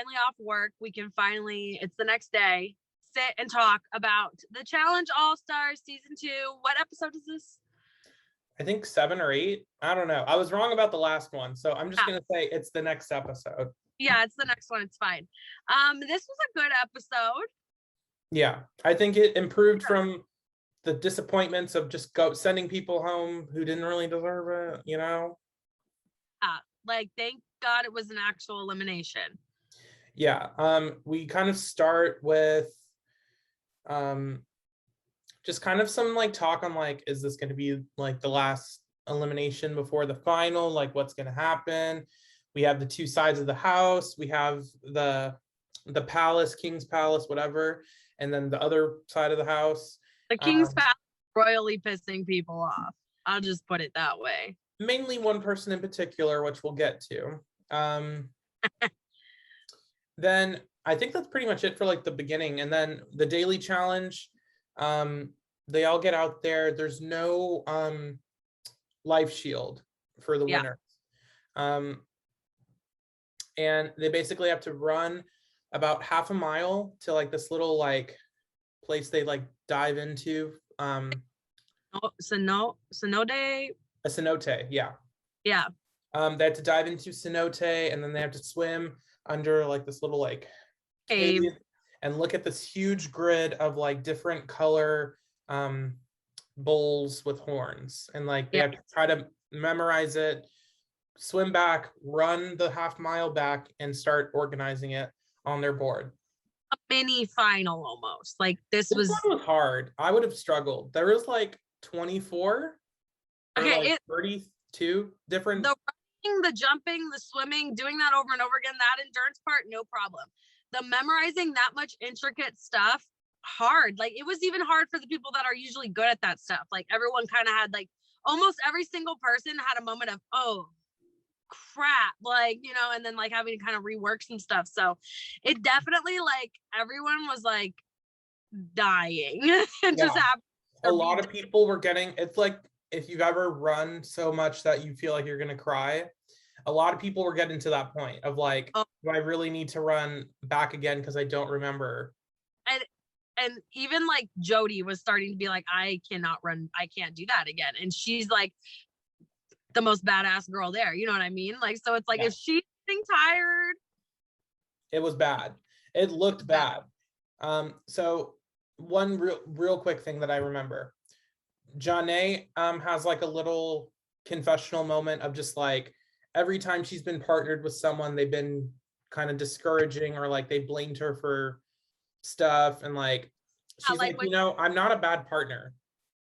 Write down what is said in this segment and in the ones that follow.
finally off work. We can finally, it's the next day, sit and talk about the Challenge All-Stars season 2. What episode is this? I think 7 or 8. I don't know. I was wrong about the last one, so I'm just gonna say it's the next episode. Yeah, it's the next one. It's fine. This was a good episode. Yeah, I think it improved from the disappointments of just sending people home who didn't really deserve it, you know? Like, thank God it was an actual elimination. Yeah, we kind of start with just kind of some like talk on like, is this going to be like the last elimination before the final? Like, what's going to happen? We have the two sides of the house. We have the palace, King's Palace, whatever, and then the other side of the house. The King's Palace royally pissing people off. I'll just put it that way. Mainly one person in particular, which we'll get to. Then I think that's pretty much it for like the beginning. And then the daily challenge, they all get out there. There's no life shield for the winner. And they basically have to run about half a mile to like this little like place they like dive into. Cenote? A cenote, yeah. Yeah. They have to dive into cenote, and then they have to swim under like this little like cave and look at this huge grid of like different color bowls with horns, and like they have to try to memorize it, swim back, run the half mile back, and start organizing it on their board. A mini final almost. Like this one was hard. I would have struggled. There was like 24 okay, like 32 different. The running, the jumping, the swimming, doing that over and over again, that endurance part, no problem. The memorizing that much intricate stuff, hard. Like it was even hard for the people that are usually good at that stuff. Like everyone kind of had like, almost every single person had a moment of, oh crap, like, you know, and then like having to kind of rework some stuff. So it definitely, like, everyone was like dying. Just happened. A lot of people were getting, it's like if you've ever run so much that you feel like you're gonna cry, a lot of people were getting to that point of like, do I really need to run back again because I don't remember? And even like Jody was starting to be like, I cannot run, I can't do that again. And she's like the most badass girl there, you know what I mean? Like, so it's like, if she's getting tired, it was bad. It looked bad. So one real quick thing that I remember, Janae has like a little confessional moment of just like, every time she's been partnered with someone, they've been kind of discouraging, or like they blamed her for stuff, and like she's like, you know, I'm not a bad partner.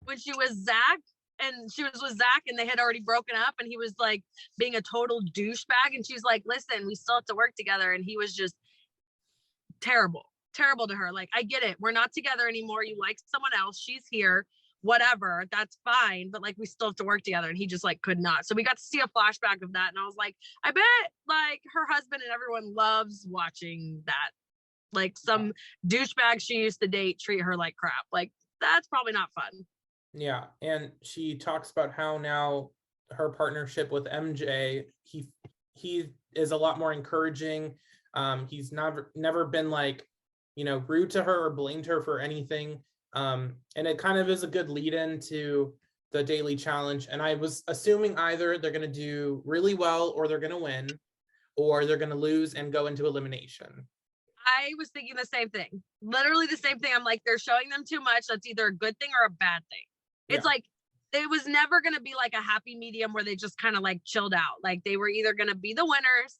When she was Zach, and she was with Zach, and they had already broken up, and he was like being a total douchebag, and she's like, listen, we still have to work together, and he was just terrible to her. Like, I get it, we're not together anymore, you like someone else, she's here, whatever, that's fine, but like we still have to work together. And he just like could not. So we got to see a flashback of that, and I was like, I bet like her husband and everyone loves watching that. Like some douchebag she used to date treat her like crap. Like that's probably not fun. Yeah, and she talks about how now her partnership with MJ, he is a lot more encouraging. He's never been like, you know, rude to her or blamed her for anything. And it kind of is a good lead in to the daily challenge. And I was assuming either they're going to do really well, or they're going to win, or they're going to lose and go into elimination. I was thinking the same thing, literally the same thing. I'm like, they're showing them too much. That's either a good thing or a bad thing. It's like, it was never going to be like a happy medium where they just kind of like chilled out. Like they were either going to be the winners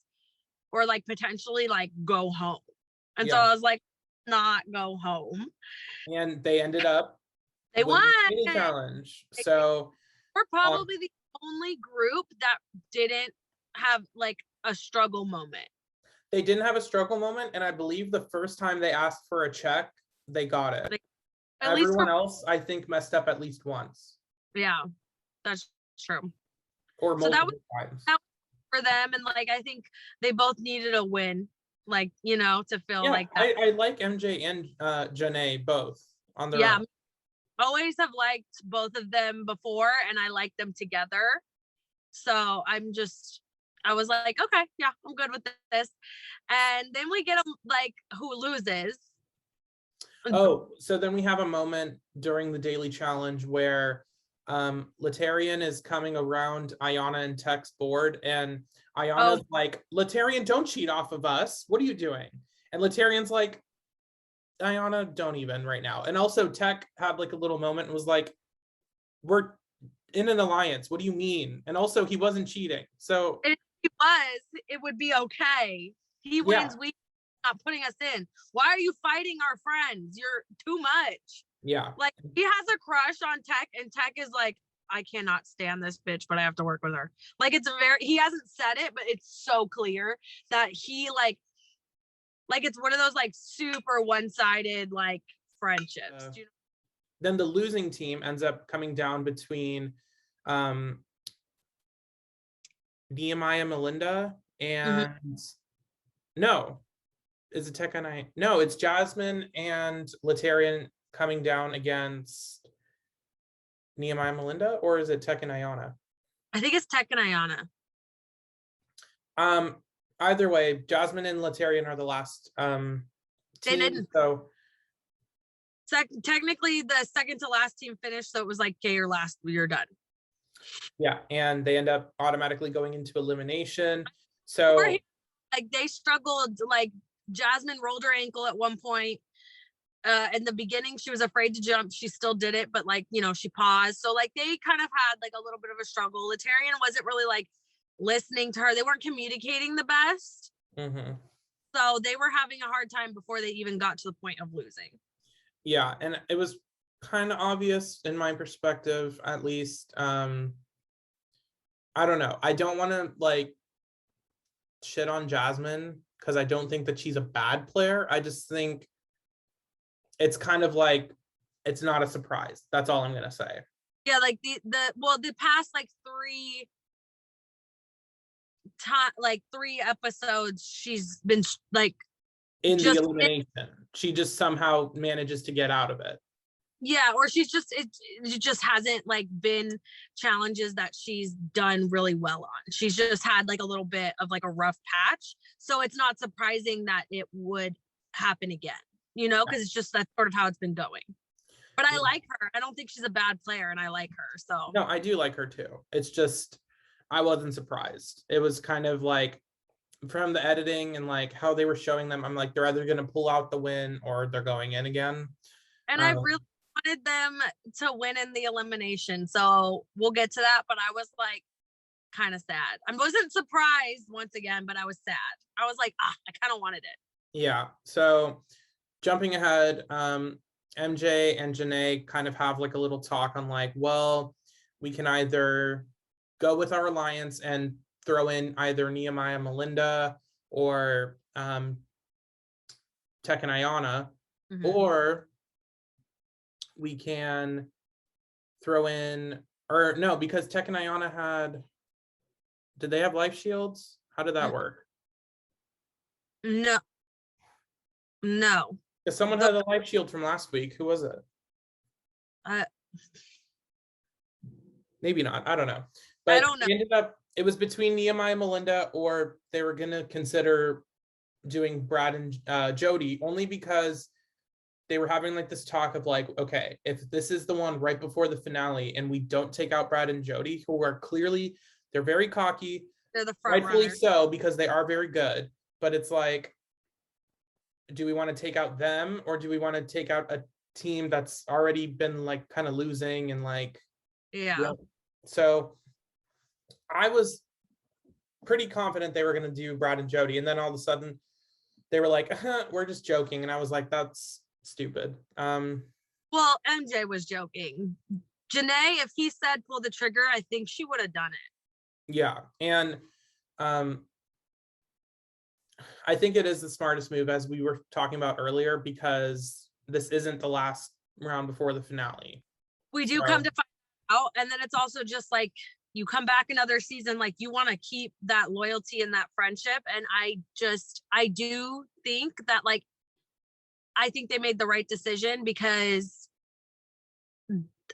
or like potentially like go home. And so I was like, not go home. And they ended up, they won the challenge. So we're probably the only group that didn't have like a struggle moment. They didn't have a struggle moment, and I believe the first time they asked for a check, they got it. Everyone else, I think, messed up at least once. Yeah, that's true. Or multiple times. That was for them, and like I think they both needed a win, like, you know, to feel like that. I like MJ and Janae both on their own. Always have liked both of them before, and I like them together. So I'm just, I was like, okay, yeah, I'm good with this. And then we get them like who loses. Oh, so then we have a moment during the daily challenge where Latarian is coming around Ayana and Tech's board, and Ayana's Oh, like, Latarian, don't cheat off of us. What are you doing? And Latarian's like, Ayana, don't even right now. And also Tech had like a little moment and was like, we're in an alliance. What do you mean? And also he wasn't cheating. So if he was, it would be okay. He yeah, wins, we not putting us in. Why are you fighting our friends? You're too much. yeah. Like he has a crush on Tech, and Tech is like, I cannot stand this bitch, but I have to work with her. Like it's very, he hasn't said it, but it's so clear that he like it's one of those like super one-sided like friendships. You know? Then the losing team ends up coming down between Nehemiah Melinda and no, is it Tech and I? No, it's Jasmine and Latarian coming down against Nehemiah Melinda, or is it Tech and Ayana? I think it's Tech and Ayana. Either way, Jasmine and Latarian are the last They team. didn't. So Technically, the second to last team finished, so it was like, okay, you're last, you're done. yeah, and they end up automatically going into elimination. So like they struggled. Like Jasmine rolled her ankle at one point. In the beginning, she was afraid to jump. She still did it, but like, you know, she paused. So like they kind of had like a little bit of a struggle. Latarian wasn't really like listening to her. They weren't communicating the best. So they were having a hard time before they even got to the point of losing. Yeah, and it was kind of obvious in my perspective, at least. I don't know. I don't want to like shit on Jasmine because I don't think that she's a bad player. I just think it's kind of like it's not a surprise. That's all I'm gonna say. Yeah, like the past like three episodes, she's been like In the elimination, she just somehow manages to get out of it. Yeah, or she's just it just hasn't like been challenges that she's done really well on. She's just had like a little bit of like a rough patch. So it's not surprising that it would happen again, you know, because it's just that's sort of how it's been going. But I like her. I don't think she's a bad player, and I like her. So no, I do like her too. It's just I wasn't surprised. It was kind of like from the editing and like how they were showing them, I'm like, they're either gonna pull out the win or they're going in again. And I really wanted them to win in the elimination. So we'll get to that. But I was like kind of sad. I wasn't surprised once again, but I was sad. I was like, I kind of wanted it. Yeah. So jumping ahead, MJ and Janae kind of have like a little talk on like, well, we can either go with our alliance and throw in either Nehemiah Melinda or Tech and Ayana, or we can throw in, or no, because Tech and Ayana did they have life shields? How did that work? No. If someone had a life shield from last week, who was it? Maybe not. I don't know. But I don't know. Ended up, it was between Nehemiah Melinda, or they were going to consider doing Brad and Jody, only because they were having like this talk of like, okay, if this is the one right before the finale and we don't take out Brad and Jody, who are clearly, they're very cocky, they're the front rightfully runners. so, because they are very good, but it's like, do we want to take out them, or do we want to take out a team that's already been like kind of losing and like, yeah. So I was pretty confident they were going to do Brad and Jody, and then all of a sudden they were like, we're just joking, and I was like, that's stupid. Well, MJ was joking. Janae, if he said pull the trigger, I think she would have done it. Yeah, and I think it is the smartest move, as we were talking about earlier, because this isn't the last round before the finale. We do come to find out, and then it's also just like you come back another season, like you want to keep that loyalty and that friendship. And I do think that like I think they made the right decision, because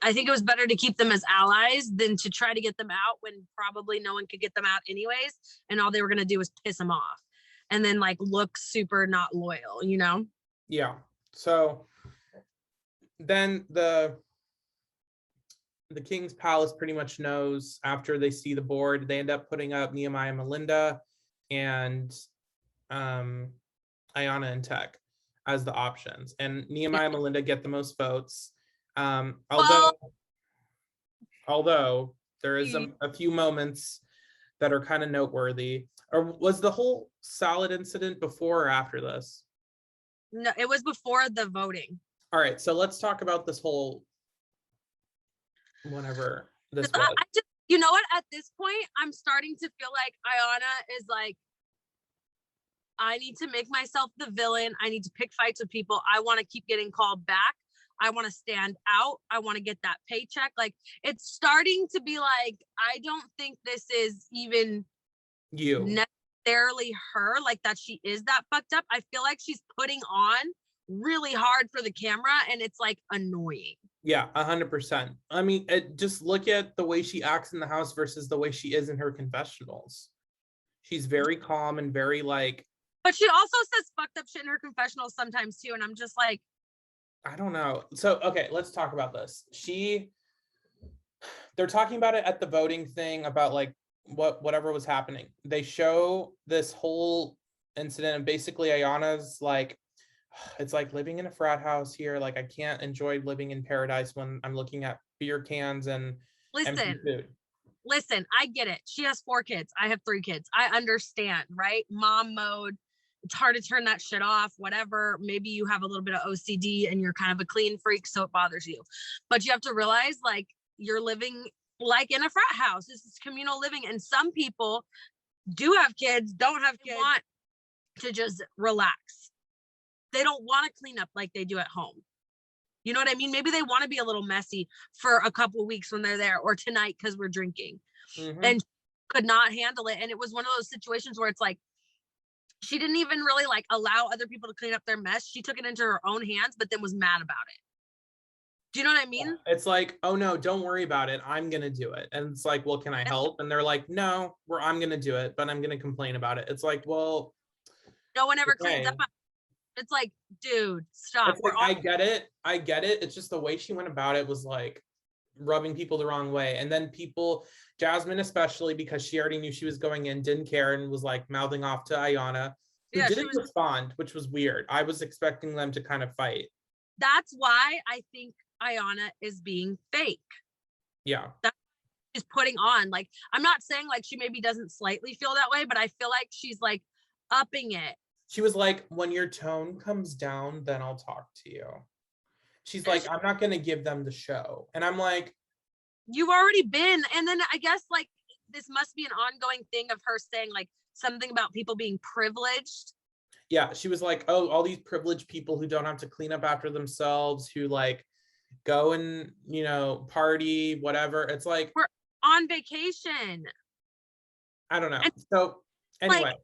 I think it was better to keep them as allies than to try to get them out when probably no one could get them out anyways. And all they were going to do was piss them off and then like look super not loyal, you know? Yeah. So then the King's Palace pretty much knows after they see the board, they end up putting up Nehemiah, Melinda, and Ayanna and Tech as the options. And Nehemiah and Melinda get the most votes. Although there is a few moments that are kind of noteworthy. Or was the whole salad incident before or after this? No, it was before the voting. All right, so let's talk about this whole whatever this was. You know what? At this point, I'm starting to feel like Ayanna is like, I need to make myself the villain. I need to pick fights with people. I want to keep getting called back. I want to stand out. I want to get that paycheck. Like, it's starting to be like, I don't think this is even you necessarily her, like that she is that fucked up. I feel like she's putting on really hard for the camera and it's like annoying. Yeah, 100%. I mean, just look at the way she acts in the house versus the way she is in her confessionals. She's very calm and very like. But she also says fucked up shit in her confessionals sometimes too. And I'm just like, I don't know. So, okay, let's talk about this. They're talking about it at the voting thing about like whatever was happening. They show this whole incident and basically Ayanna's like, it's like living in a frat house here. Like I can't enjoy living in paradise when I'm looking at beer cans and empty food. Listen, I get it. She has 4 kids. I have 3 kids. I understand, right? Mom mode. It's hard to turn that shit off, whatever. Maybe you have a little bit of OCD and you're kind of a clean freak, so it bothers you. But you have to realize like you're living like in a frat house. This is communal living. And some people do have kids, don't have kids, want to just relax. They don't want to clean up like they do at home. You know what I mean? Maybe they want to be a little messy for a couple of weeks when they're there, or tonight because we're drinking. And could not handle it. And it was one of those situations where it's like, she didn't even really like allow other people to clean up their mess. She took it into her own hands, but then was mad about it. Do you know what I mean? It's like, oh no, don't worry about it. I'm going to do it. And it's like, well, can I help? And they're like, no, I'm going to do it, but I'm going to complain about it. It's like, well, no one ever cleans up. It's like, dude, stop. It's like, I get it. It's just the way she went about it was like rubbing people the wrong way. And then people, Jasmine especially, because she already knew she was going in, didn't care and was like mouthing off to Ayanna, who didn't respond, which was weird. I was expecting them to kind of fight. That's why I think Ayanna is being fake. Yeah. That's what she's putting on. Like, I'm not saying like she maybe doesn't slightly feel that way, but I feel like she's like upping it. She was like, when your tone comes down, then I'll talk to you. She's like, I'm not going to give them the show. And I'm like, you've already been. And then I guess like this must be an ongoing thing of her saying like something about people being privileged. Yeah, she was like, oh, all these privileged people who don't have to clean up after themselves, who like go and, you know, party, whatever. It's like, we're on vacation. I don't know. And so anyway. Like,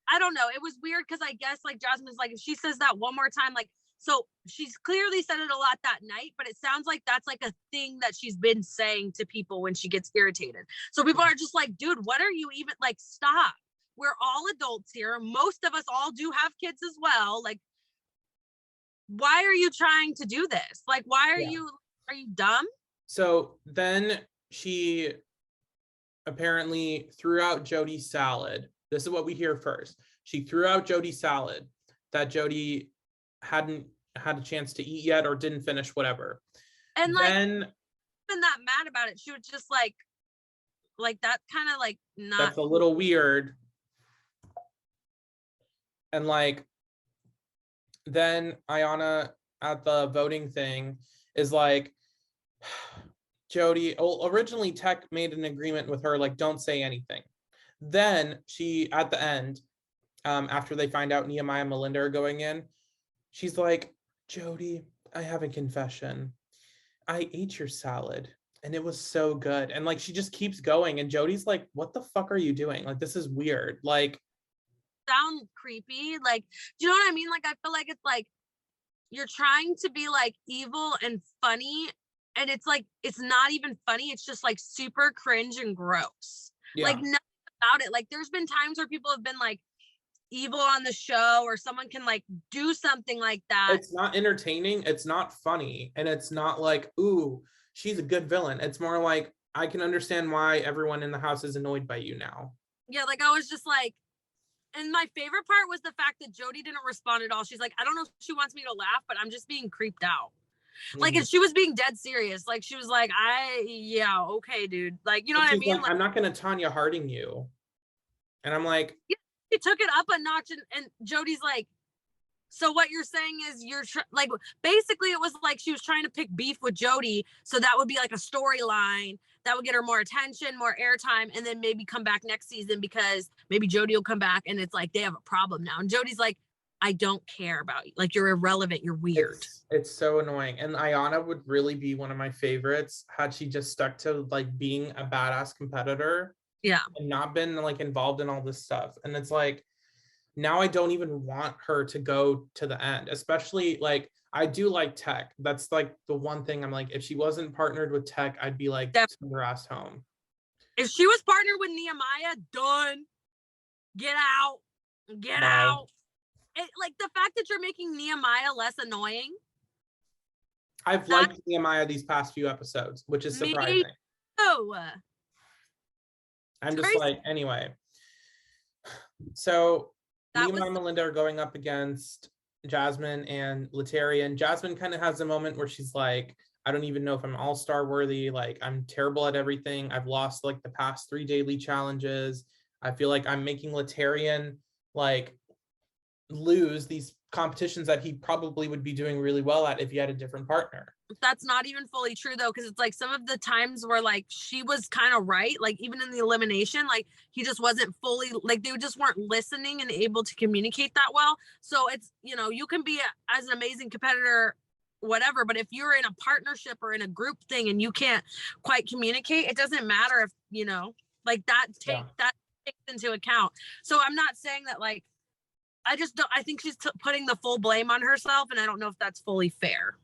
I don't know. It was weird because I guess like Jasmine's like, if she says that one more time, like, so she's clearly said it a lot that night, but it sounds like that's like a thing that she's been saying to people when she gets irritated. So people are just like, dude, what are you even like, stop. We're all adults here. Most of us all do have kids as well. Like, why are you trying to do this? Like, why are you dumb? So then she apparently threw out Jody's salad. This is what we hear first. She threw out Jody's salad that Jody hadn't had a chance to eat yet or didn't finish, whatever. And like, been that mad about it. She was just like that kind of like not. That's a little weird. And like, then Ayanna at the voting thing is like, Jody, originally Tech made an agreement with her, like, don't say anything. Then she, at the end, after they find out Nehemiah and Melinda are going in, she's like, Jody, I have a confession. I ate your salad and it was so good. And like, she just keeps going. And Jody's like, what the fuck are you doing? Like, this is weird. Like, sound creepy. Like, do you know what I mean? Like, I feel like it's like, you're trying to be like evil and funny and it's like, it's not even funny. It's just like super cringe and gross. Yeah. Like nothing about it. Like there's been times where people have been like evil on the show, or someone can like do something like that. It's not entertaining, it's not funny, and it's not like, ooh, she's a good villain. It's more like, I can understand why everyone in the house is annoyed by you now. Yeah, like I was just like, and my favorite part was the fact that Jody didn't respond at all. She's like, I don't know if she wants me to laugh, but I'm just being creeped out. Like, Mhm. and she was being dead serious. Like, she was like, yeah, okay, dude. Like, you know what I mean? Like, I'm not gonna Tanya Harding you. And I'm like, yeah, she took it up a notch, and Jody's like, so what you're saying is like, basically it was like she was trying to pick beef with Jody, so that would be like a storyline that would get her more attention, more airtime, and then maybe come back next season because maybe Jody will come back and it's like they have a problem now. And Jody's like, I don't care about you. Like, you're irrelevant. You're weird. It's so annoying. And Ayanna would really be one of my favorites had she just stuck to like being a badass competitor. Yeah. And not been like involved in all this stuff. And it's like, now I don't even want her to go to the end, especially like, I do like Tech. That's like the one thing I'm like, if she wasn't partnered with Tech, I'd be like, send her ass home. If she was partnered with Nehemiah, done. Get out. Get out. It, like, the fact that you're making Nehemiah less annoying. I've liked Nehemiah these past few episodes, which is surprising. I'm just like, anyway. So Nehemiah and Melinda are going up against Jasmine and Lateria, and Jasmine kind of has a moment where she's like, I don't even know if I'm all-star worthy. Like, I'm terrible at everything. I've lost like the past 3 daily challenges. I feel like I'm making Laterian like lose these competitions that he probably would be doing really well at if he had a different partner. That's not even fully true though, because it's like some of the times where like she was kind of right, like even in the elimination, like he just wasn't fully, like they just weren't listening and able to communicate that well. So it's, you know, you can be as an amazing competitor, whatever, but if you're in a partnership or in a group thing and you can't quite communicate, it doesn't matter if, you know, like that that takes into account. So I'm not saying that like, I just don't, I think she's putting the full blame on herself, and I don't know if that's fully fair.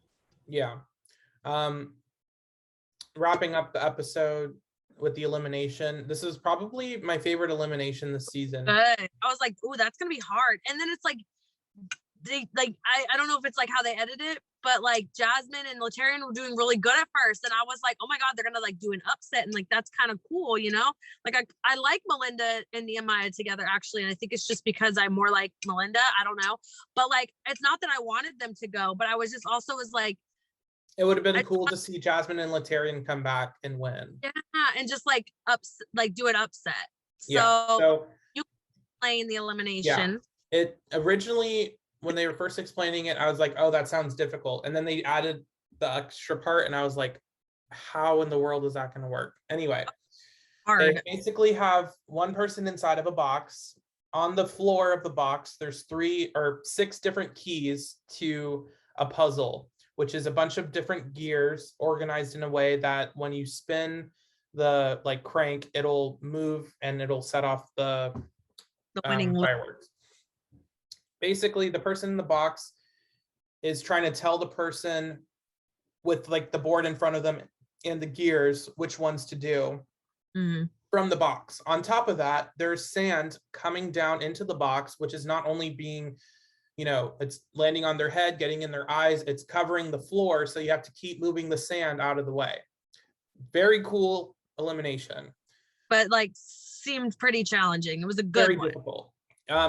Yeah. Wrapping up the episode with the elimination. This is probably my favorite elimination this season. Good. I was like, oh, that's gonna be hard. And then it's like they like I don't know if it's like how they edited it, but like Jasmine and Laterian were doing really good at first, and I was like, oh my god, they're gonna like do an upset, and like that's kind of cool, you know? Like I like Melinda and Nehemiah together actually, and I think it's just because I'm more like Melinda. I don't know, but like it's not that I wanted them to go, but I was just also was like, it would have been cool to see Jasmine and Laterian come back and win. Yeah, and just like do an upset. Yeah. So you playing the elimination. Yeah. It originally, when they were first explaining it, I was like, oh, that sounds difficult. And then they added the extra part, and I was like, how in the world is that going to work? Anyway, they basically have one person inside of a box. On the floor of the box, there's 3 or 6 different keys to a puzzle, which is a bunch of different gears organized in a way that when you spin the like crank, it'll move and it'll set off the winning fireworks. Basically, the person in the box is trying to tell the person with like the board in front of them and the gears which ones to do from the box. On top of that, there's sand coming down into the box, which is not only being, you know, it's landing on their head, getting in their eyes, it's covering the floor. So you have to keep moving the sand out of the way. Very cool elimination. But like seemed pretty challenging. It was a good Very one. Difficult.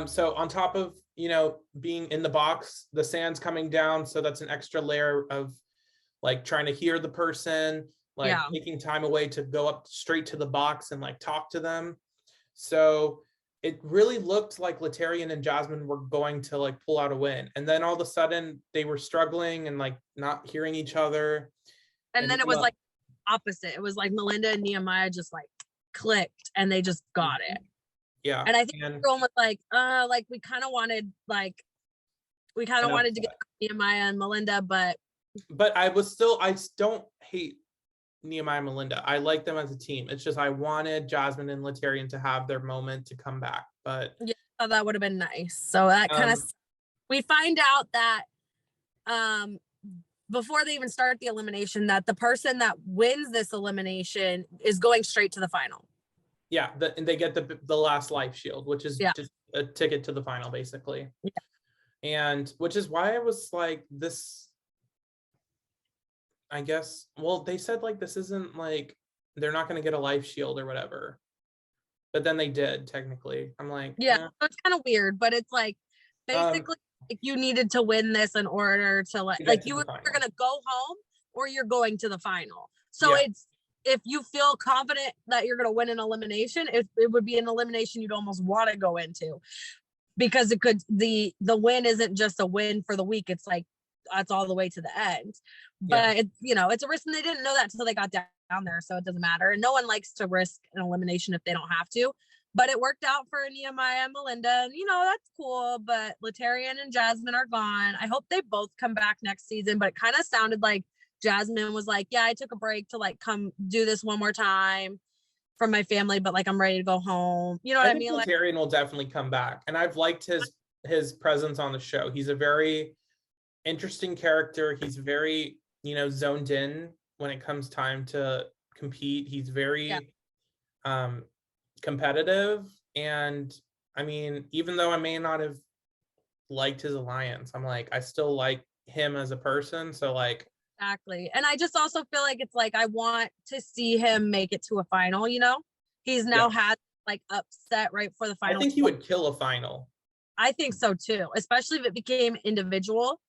So on top of, you know, being in the box, the sand's coming down. So that's an extra layer of like trying to hear the person, like taking time away to go up straight to the box and like talk to them. So it really looked like Laterian and Jasmine were going to like pull out a win. And then all of a sudden they were struggling and like not hearing each other. And then it was like opposite. It was like Melinda and Nehemiah just like clicked and they just got it. Yeah. And I think everyone was like we kind of wanted to get Nehemiah and Melinda, but I don't hate Nehemiah and Melinda. I like them as a team. It's just I wanted Jasmine and Laterian to have their moment to come back. But yeah, that would have been nice. So that kind of we find out that before they even start the elimination, that the person that wins this elimination is going straight to the final. Yeah, and they get the last life shield, which is Yeah. just a ticket to the final, basically. Yeah. And which is why I was like, this, I guess, well, they said like this isn't like they're not going to get a life shield or whatever, but then they did technically. I'm like, Yeah, so it's kind of weird, but it's like basically like you needed to win this in order to like you were gonna go home or you're going to the final. So it's, if you feel confident that you're gonna win an elimination, it would be an elimination you'd almost want to go into, because it could, the win isn't just a win for the week, it's like that's all the way to the end. But it, you know, it's a risk, and they didn't know that until they got down there, so it doesn't matter. And no one likes to risk an elimination if they don't have to. But it worked out for Nehemiah and Melinda, and you know, that's cool. But Latarian and Jasmine are gone. I hope they both come back next season. But it kind of sounded like Jasmine was like, yeah, I took a break to like come do this one more time for my family, but like I'm ready to go home. You know what I mean? Latarian will definitely come back, and I've liked his presence on the show. He's a very interesting character. He's very, you know, zoned in when it comes time to compete. He's very competitive, and I mean, even though I may not have liked his alliance, I'm like, I still like him as a person. So like, exactly. And I just also feel like it's like I want to see him make it to a final, you know? He's now had like upset right for the final. I think he would kill a final. I think so too, especially if it became individual.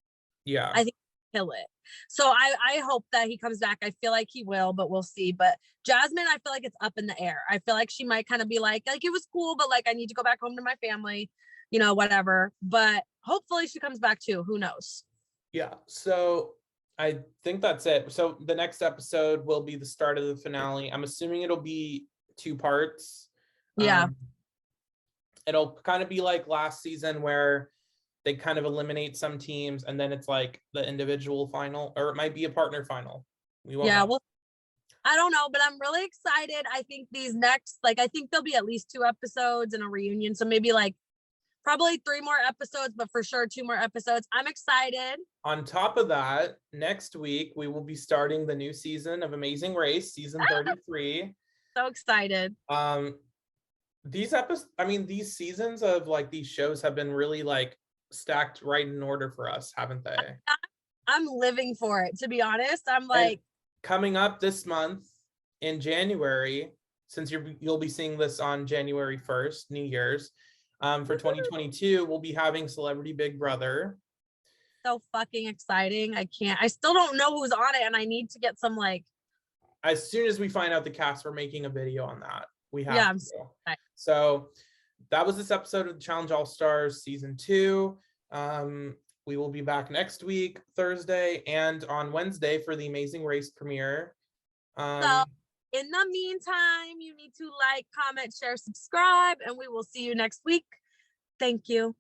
Yeah. I think he'll kill it. So I hope that he comes back. I feel like he will, but we'll see. But Jasmine, I feel like it's up in the air. I feel like she might kind of be like it was cool, but like I need to go back home to my family, you know, whatever. But hopefully she comes back too. Who knows? Yeah. So I think that's it. So the next episode will be the start of the finale. I'm assuming it'll be 2 parts. Yeah. It'll kind of be like last season where they kind of eliminate some teams and then it's like the individual final, or it might be a partner final. We won't know. Well, I don't know, but I'm really excited. I think these next, like, I think there'll be at least 2 episodes and a reunion. So maybe like probably 3 more episodes, but for sure 2 more episodes. I'm excited. On top of that, next week we will be starting the new season of Amazing Race, season 33. So excited. These seasons of like these shows have been really like stacked right in order for us, haven't they? I'm living for it, to be honest. I'm like, and coming up this month in January, since you'll be seeing this on January 1st, New Year's, for 2022, we'll be having Celebrity Big Brother. So fucking exciting. I still don't know who's on it, and I need to get some like, as soon as we find out the cast, we're making a video on that. We have yeah, so that was this episode of the Challenge All Stars season 2. We will be back next week, Thursday, and on Wednesday for the Amazing Race premiere. So in the meantime, you need to like, comment, share, subscribe, and we will see you next week. Thank you.